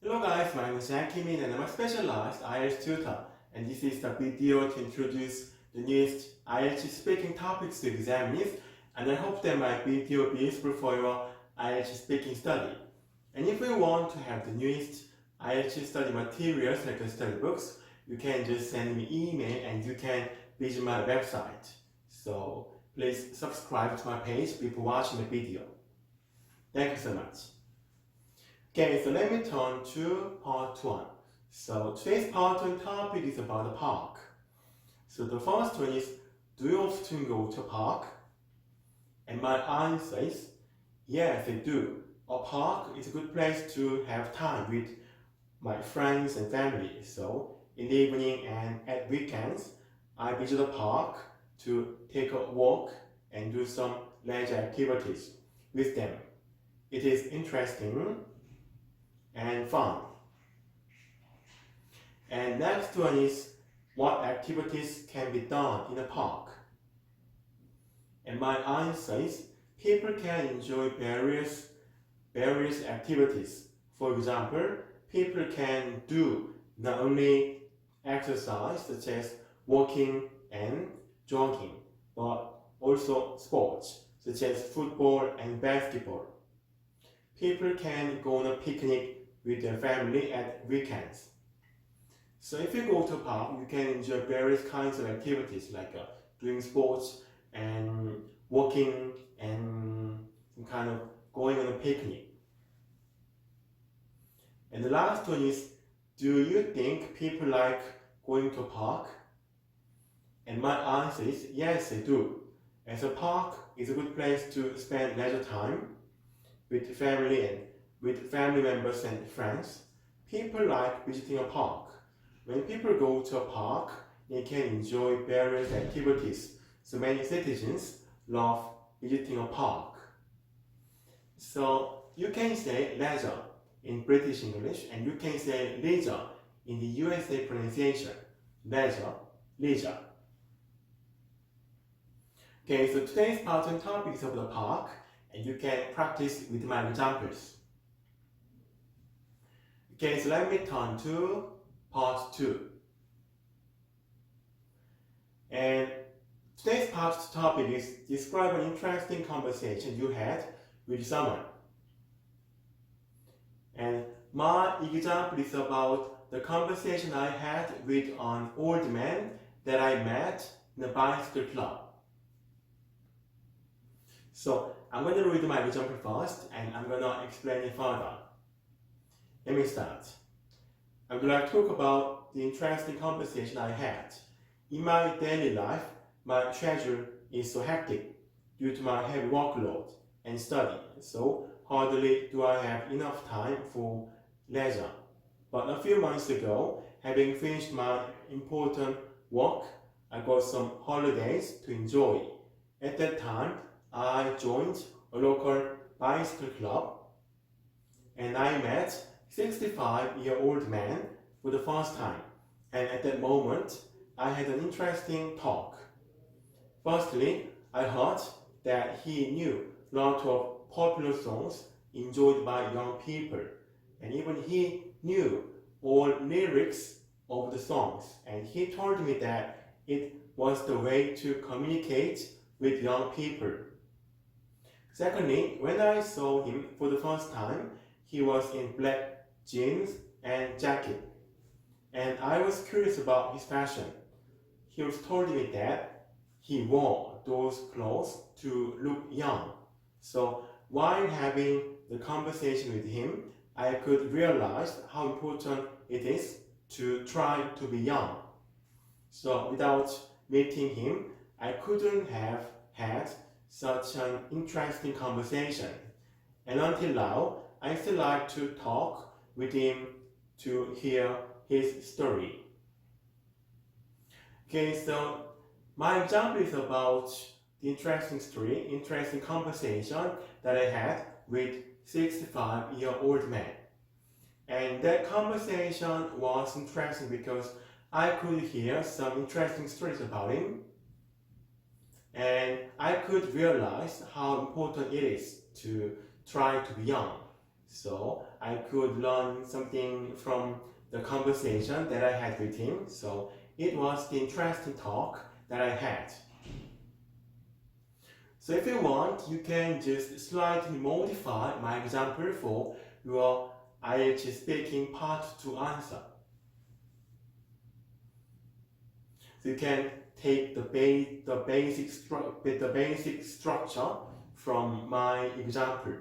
Hello guys, my name is Kim and I'm a specialized IELTS tutor, and this is the video to introduce the newest IELTS speaking topics to examine, and I hope that my video will be useful for your IELTS speaking study. And if you want to have the newest IELTS study materials like the study books, you can just send me email and you can visit my website. So please subscribe to my page before watching the video. Thank you so much. Okay, so let me turn to part 1. So today's part 1 topic is about the park. So the first one is, do you often go to a park? And my answer is, yes, I do. A park is a good place to have time with my friends and family. So in the evening and at weekends, I visit a park to take a walk and do some leisure activities with them. It is interesting and fun. And next one is, what activities can be done in a park? And my answer is, people can enjoy various activities. For example, people can do not only exercise such as walking and jogging, but also sports such as football and basketball. People can go on a picnic with their family at weekends. So if you go to a park, you can enjoy various kinds of activities like doing sports and walking and kind of going on a picnic. And the last one is, do you think people like going to a park? And my answer is, yes, I do. As a park is a good place to spend leisure time with family members and friends. People like visiting a park. When people go to a park, they can enjoy various activities. So many citizens love visiting a park. So you can say leisure in British English, and you can say leisure in the USA pronunciation. Leisure, leisure. Okay, so today's part 1 topic is of the park, and you can practice with my examples. Okay, so let me turn to part 2. And today's part 2 topic is, describe an interesting conversation you had with someone. And my example is about the conversation I had with an old man that I met in a bicycle club. So I'm going to read my example first, and I'm going to explain it further. Let me start. I'm going to talk about the interesting conversation I had. In my daily life, my schedule is so hectic due to my heavy workload and study, so hardly do I have enough time for leisure. But a few months ago, having finished my important work, I got some holidays to enjoy. At that time, I joined a local bicycle club, and I met 65-year-old man for the first time. And at that moment, I had an interesting talk. Firstly, I heard that he knew a lot of popular songs enjoyed by young people, and even he knew all lyrics of the songs, and he told me that it was the way to communicate with young people. Secondly, when I saw him for the first time, he was in black jeans and jacket, and I was curious about his fashion. He was told me that he wore those clothes to look young. So while having the conversation with him, I could realize how important it is to try to be young. So without meeting him, I couldn't have had such an interesting conversation. And until now, I still like to talk with him to hear his story. Okay, so my example is about the interesting conversation that I had with 65-year-old man. And that conversation was interesting because I could hear some interesting stories about him, and I could realize how important it is to try to be young. So I could learn something from the conversation that I had with him. So it was the interesting talk that I had. So if you want, you can just slightly modify my example for your IELTS speaking part 2 answer. So you can take the basic structure from my example.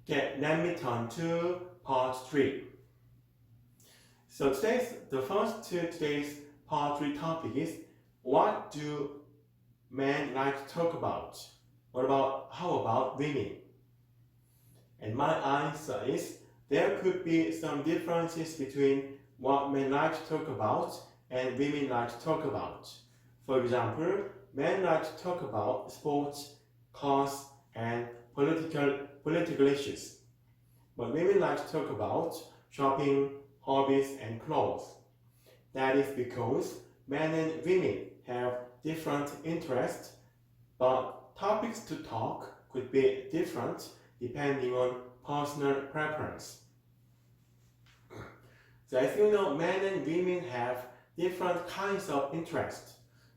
Okay, let me turn to part 3. So today's part 3 topic is, what do men like to talk about? How about women? And my answer is, there could be some differences between what men like to talk about and women like to talk about. For example, men like to talk about sports, cars, and political issues. But women like to talk about shopping, hobbies, and clothes. That is because men and women have different interests, but topics to talk could be different depending on personal preference. So as you know, men and women have different kinds of interest.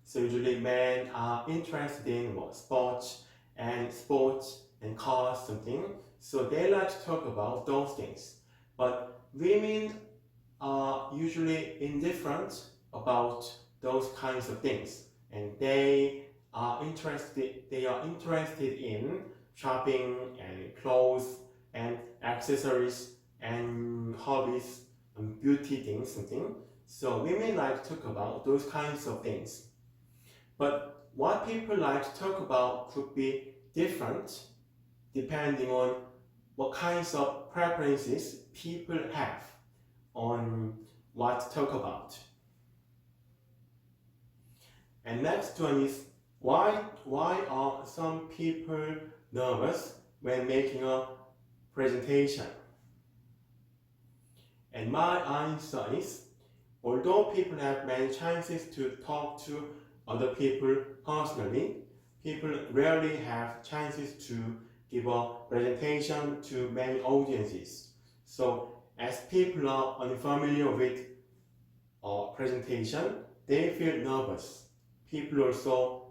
So usually men are interested in sports and cars, something. So they like to talk about those things. But women are usually indifferent about those kinds of things, and they are interested in shopping and clothes and accessories and hobbies and beauty things, something. So women like to talk about those kinds of things. But what people like to talk about could be different depending on what kinds of preferences people have on what to talk about. And next one is, why are some people nervous when making a presentation? And my answer is, although people have many chances to talk to other people personally, people rarely have chances to give a presentation to many audiences. So as people are unfamiliar with a presentation, they feel nervous. People also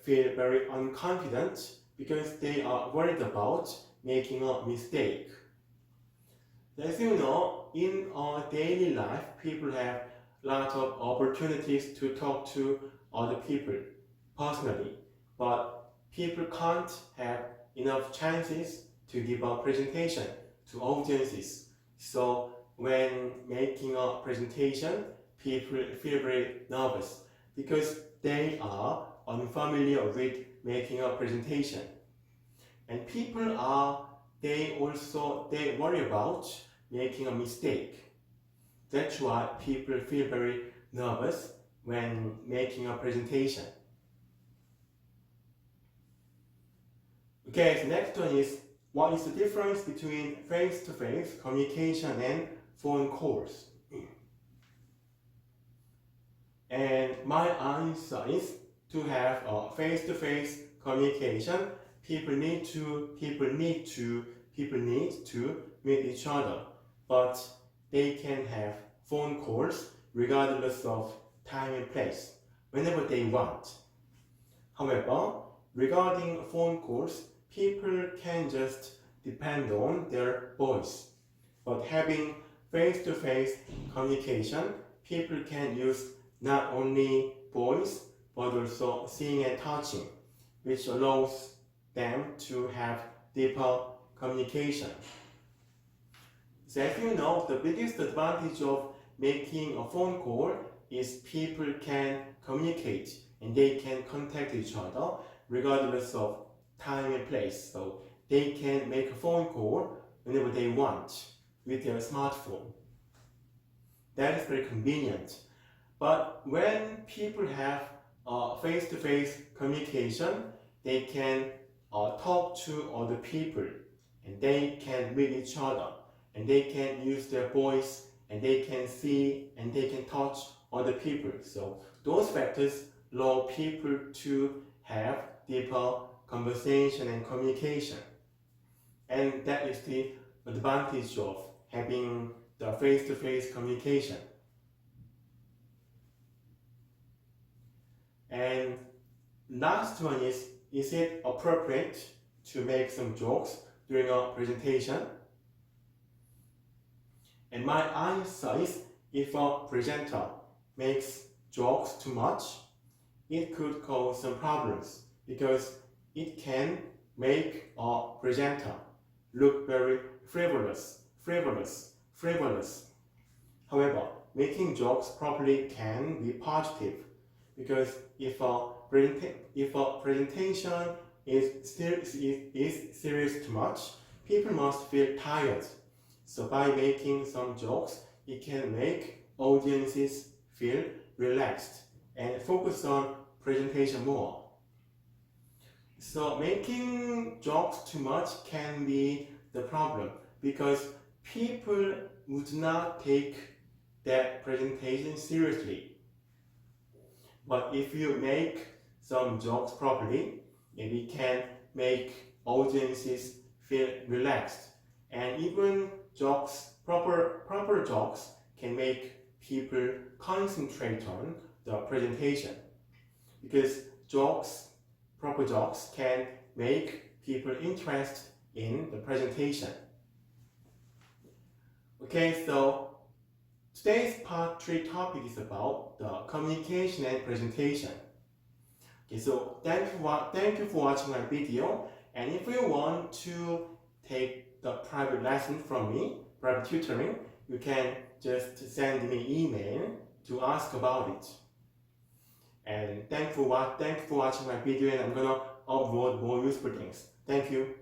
feel very unconfident because they are worried about making a mistake. As you know, in our daily life, people have lots of opportunities to talk to other people personally, but people can't have enough chances to give a presentation to audiences. So when making a presentation, people feel very nervous because they are unfamiliar with making a presentation. And they worry about making a mistake. That's why people feel very nervous when making a presentation. Okay, the next one is, what is the difference between face-to-face communication and phone calls? And my answer is, to have a face-to-face communication, people need to meet each other, but they can have phone calls regardless of time and place, whenever they want. However, regarding phone calls, people can just depend on their voice. But having face-to-face communication, people can use not only voice, but also seeing and touching, which allows them to have deeper communication. So as you know, the biggest advantage of making a phone call is people can communicate and they can contact each other regardless of time and place. So they can make a phone call whenever they want with their smartphone. That is very convenient. But when people have face-to-face communication, they can talk to other people and they can meet each other and they can use their voice and they can see and they can touch other people. So those factors allow people to have deeper conversation and communication. And that is the advantage of having the face-to-face communication. And last one is it appropriate to make some jokes during a presentation? And my answer is, if a presenter makes jokes too much, it could cause some problems because it can make a presenter look very frivolous. However, making jokes properly can be positive because if a presentation is serious too much, people must feel tired. So by making some jokes, it can make audiences feel relaxed and focus on presentation more. So making jokes too much can be the problem because people would not take that presentation seriously. But if you make some jokes properly, it can make audiences feel relaxed. And even jokes, proper jokes can make people concentrate on the presentation. Because proper jokes can make people interested in the presentation. Okay, so today's part 3 topic is about the communication and presentation. Okay, so thank you for watching my video. And if you want to take the private lesson from me, private tutoring, you can just send me email to ask about it. And thank you for watching my video, and I'm gonna upload more useful things. Thank you.